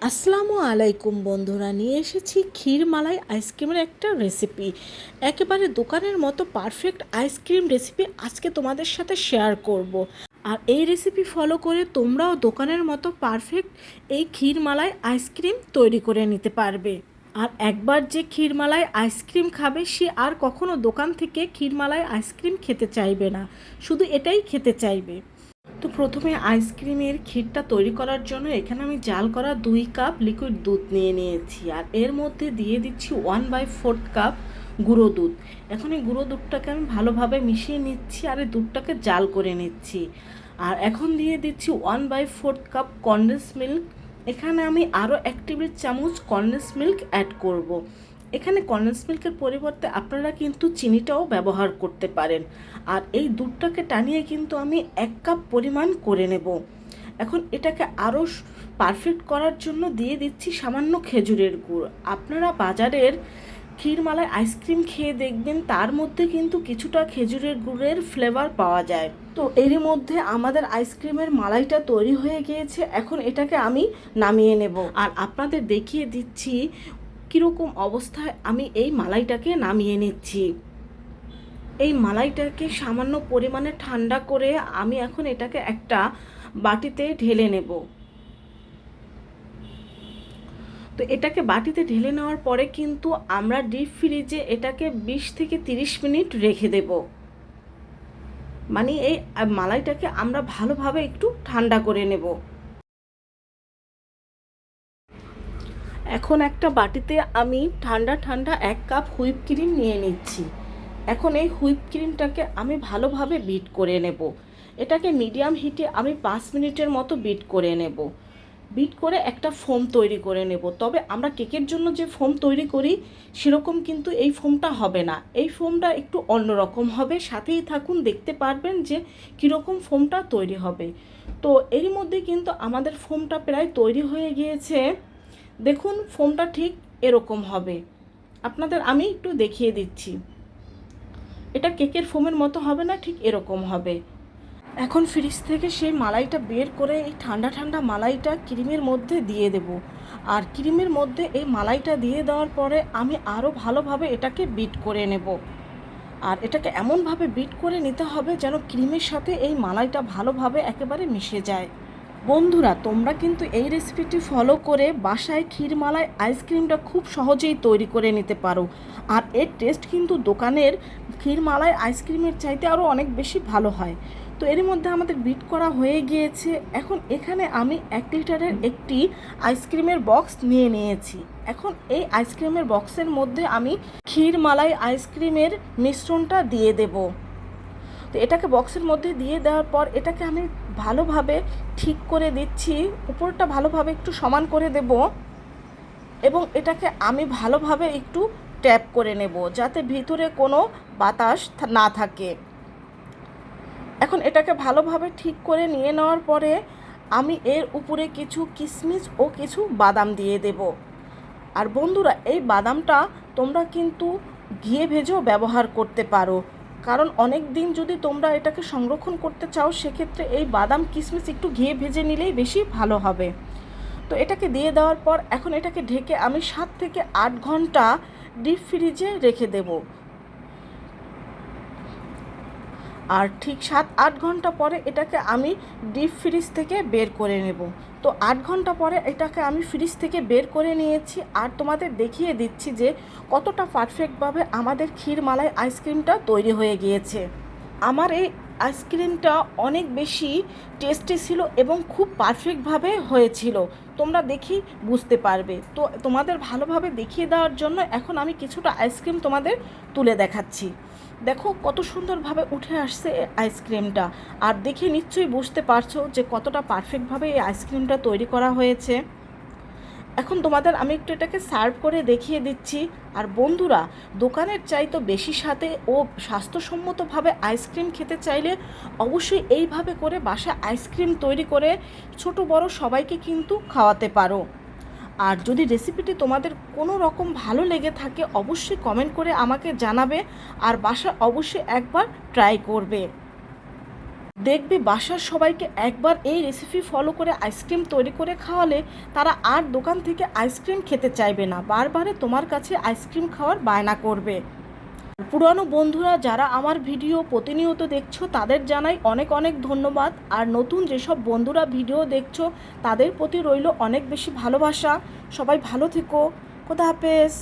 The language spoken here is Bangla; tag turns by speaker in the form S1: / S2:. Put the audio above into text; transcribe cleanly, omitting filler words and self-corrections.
S1: আসসালামু আলাইকুম বন্ধুরা, নিয়ে এসেছি ক্ষীরমালাই আইসক্রিমের একটা রেসিপি। একেবারে দোকানের মতো পারফেক্ট আইসক্রিম রেসিপি আজকে তোমাদের সাথে শেয়ার করব। আর এই রেসিপি ফলো করে তোমরাও দোকানের মতো পারফেক্ট এই ক্ষীরমালাই আইসক্রিম তৈরি করে নিতে পারবে। আর একবার যে ক্ষীরমালাই আইসক্রিম খাবে সে আর কখনো দোকান থেকে ক্ষীরমালাই আইসক্রিম খেতে চাইবে না, শুধু এটাই খেতে চাইবে। তো প্রথমে আইসক্রিমের ক্ষীরটা তৈরি করার জন্য এখানে আমি জাল করা 2 কাপ লিকুইড দুধ নিয়ে নিয়েছি, আর এর মধ্যে দিয়ে দিচ্ছি 1/4 কাপ গুঁড়ো দুধ। এখন এই গুঁড়ো দুধটাকে আমি ভালোভাবে মিশিয়ে নিচ্ছি আর এই দুধটাকে জাল করে নিচ্ছি। আর এখন দিয়ে দিচ্ছি 1/4 কাপ কনডেন্স মিল্ক। এখানে আমি আরও 1 টেবিল চামচ কনডেন্স মিল্ক অ্যাড করব। এখানে কনডেন্স মিল্কের পরিবর্তে আপনারা কিন্তু চিনিটাও ব্যবহার করতে পারেন। আর এই দুধটাকে টানিয়ে কিন্তু আমি 1 কাপ পরিমাণ করে নেব। এখন এটাকে আরও পারফেক্ট করার জন্য দিয়ে দিচ্ছি সামান্য খেজুরের গুড়। আপনারা বাজারের ক্ষীরমালাই আইসক্রিম খেয়ে দেখবেন তার মধ্যে কিন্তু কিছুটা খেজুরের গুড়ের ফ্লেভার পাওয়া যায়। তো এরই মধ্যে আমাদের আইসক্রিমের মালাইটা তৈরি হয়ে গিয়েছে। এখন এটাকে আমি নামিয়ে নেব আর আপনাদের দেখিয়ে দিচ্ছি কীরকম অবস্থায় আমি এই মালাইটাকে নামিয়ে নিচ্ছি। এই মালাইটাকে সামান্য পরিমাণে ঠান্ডা করে আমি এখন এটাকে একটা বাটিতে ঢেলে নেব। তো এটাকে বাটিতে ঢেলে নেওয়ার পরে কিন্তু আমরা ডিপ ফ্রিজে এটাকে 20 থেকে 30 মিনিট রেখে দেব। মানে এই মালাইটাকে আমরা ভালোভাবে একটু ঠান্ডা করে নেব। এখন একটা বাটিতে আমি ঠান্ডা 1 কাপ হুইপ ক্রিম নিয়ে নিচ্ছি। এখন এই হুইপ ক্রিমটাকে আমি ভালোভাবে বিট করে নেব। এটাকে মিডিয়াম হিটে আমি 5 মিনিটের মতো বিট করে নেব। বিট করে একটা ফোম তৈরি করে নেব। তবে আমরা কেকের জন্য যে ফোম তৈরি করি সেরকম কিন্তু এই ফোমটা হবে না। এই ফোমটা একটু অন্যরকম হবে। সাথেই থাকুন, দেখতে পারবেন যে কীরকম ফোমটা তৈরি হবে। তো এরই মধ্যে কিন্তু আমাদের ফোমটা প্রায় তৈরি হয়ে গিয়েছে। দেখুন ফোমটা ঠিক এরকম হবে। আপনাদের আমি একটু দেখিয়ে দিচ্ছি। এটা কেকের ফোমের মতো হবে না, ঠিক এরকম হবে। এখন ফ্রিজ থেকে সেই মালাইটা বের করে এই ঠান্ডা মালাইটা ক্রিমের মধ্যে দিয়ে দেব। আর ক্রিমের মধ্যে এই মালাইটা দিয়ে দেওয়ার পরে আমি আরও ভালোভাবে এটাকে বিট করে নেব। আর এটাকে এমনভাবে বিট করে নিতে হবে যেন ক্রিমের সাথে এই মালাইটা ভালোভাবে একেবারে মিশে যায়। বন্ধুরা, তোমরা কিন্তু এই রেসিপিটি ফলো করে বাসায় ক্ষীরমালাই আইসক্রিমটা খুব সহজেই তৈরি করে নিতে পারো। আর এর টেস্ট কিন্তু দোকানের ক্ষীরমালাই আইসক্রিমের চাইতে আরও অনেক বেশি ভালো হয়। তো এর মধ্যে আমাদের বিট করা হয়ে গিয়েছে। এখন এখানে আমি 1 লিটারের একটি আইসক্রিমের বক্স নিয়ে নিয়েছি। এখন এই আইসক্রিমের বক্সের মধ্যে আমি ক্ষীরমালাই আইসক্রিমের মিশ্রণটা দিয়ে দেব। তো এটাকে বক্সের মধ্যে দিয়ে দেওয়ার পর এটাকে আমি ভালোভাবে ঠিক করে দিচ্ছি। উপরটা ভালোভাবে একটু সমান করে দেব এবং এটাকে আমি ভালোভাবে একটু ট্যাপ করে নেব যাতে ভিতরে কোনো বাতাস না থাকে। এখন এটাকে ভালোভাবে ঠিক করে নিয়ে নেওয়ার পরে আমি এর উপরে কিছু কিশমিশ ও কিছু বাদাম দিয়ে দেব। আর বন্ধুরা, এই বাদামটা তোমরা কিন্তু ঘিয়ে ভেজেও ব্যবহার করতে পারো, কারণ অনেক দিন যদি তোমরা এটাকে সংরক্ষণ করতে চাও সেক্ষেত্রে এই বাদাম কিশমিশ একটু ঘিয়ে ভেজে নিলেই বেশি ভালো হবে। তো এটাকে দিয়ে দেওয়ার পর এখন এটাকে ঢেকে আমি 7 থেকে 8 ঘন্টা ডিপ ফ্রিজে রেখে দেব। আর ঠিক 7-8 ঘন্টা পরে এটাকে আমি ডিপ ফ্রিজ থেকে বের করে নেব। তো 8 ঘন্টা পরে এটাকে আমি ফ্রিজ থেকে বের করে নিয়েছি আর তোমাদের দেখিয়ে দিচ্ছি যে কতটা পারফেক্টভাবে আমাদের ক্ষীরমালাই আইসক্রিমটা তৈরি হয়ে গিয়েছে। আমার এই আইসক্রিমটা অনেক বেশি টেস্টি ছিল এবং খুব পারফেক্টভাবে হয়েছিল, তোমরা দেখি বুঝতে পারবে। তো তোমাদের ভালোভাবে দেখিয়ে দেওয়ার জন্য এখন আমি কিছুটা আইসক্রিম তোমাদের তুলে দেখাচ্ছি। দেখো কত সুন্দরভাবে উঠে আসছে এই আইসক্রিমটা। আর দেখে নিশ্চয়ই বুঝতে পারছো যে কতটা পারফেক্টভাবে এই আইসক্রিমটা তৈরি করা হয়েছে। এখন তোমাদের আমি একটু এটাকে সার্ভ করে দেখিয়ে দিচ্ছি। আর বন্ধুরা, দোকানের চাইতে বেশি সাথে ও স্বাস্থ্যসম্মতভাবে আইসক্রিম খেতে চাইলে অবশ্যই এইভাবে করে বাসায় আইসক্রিম তৈরি করে ছোট বড় সবাইকে কিন্তু খাওয়াতে পারো। আর যদি রেসিপিটি তোমাদের কোনো রকম ভালো লেগে থাকে অবশ্যই কমেন্ট করে আমাকে জানাবে আর বাসায় অবশ্যই একবার ট্রাই করবে। দেখবে বাসার সবাইকে একবার এই রেসিপি ফলো করে আইসক্রিম তৈরি করে খাওয়ালে তারা আর দোকান থেকে আইসক্রিম খেতে চাইবে না, বারবারে তোমার কাছে আইসক্রিম খাওয়ার বায়না করবে। পুরানো বন্ধুরা যারা আমার ভিডিও প্রতিনিয়ত দেখছো তাদের জানাই অনেক অনেক ধন্যবাদ। আর নতুন যেসব বন্ধুরা ভিডিও দেখছো তাদের প্রতি রইল অনেক বেশি ভালোবাসা। সবাই ভালো থেকো। খোদা হাফেজ।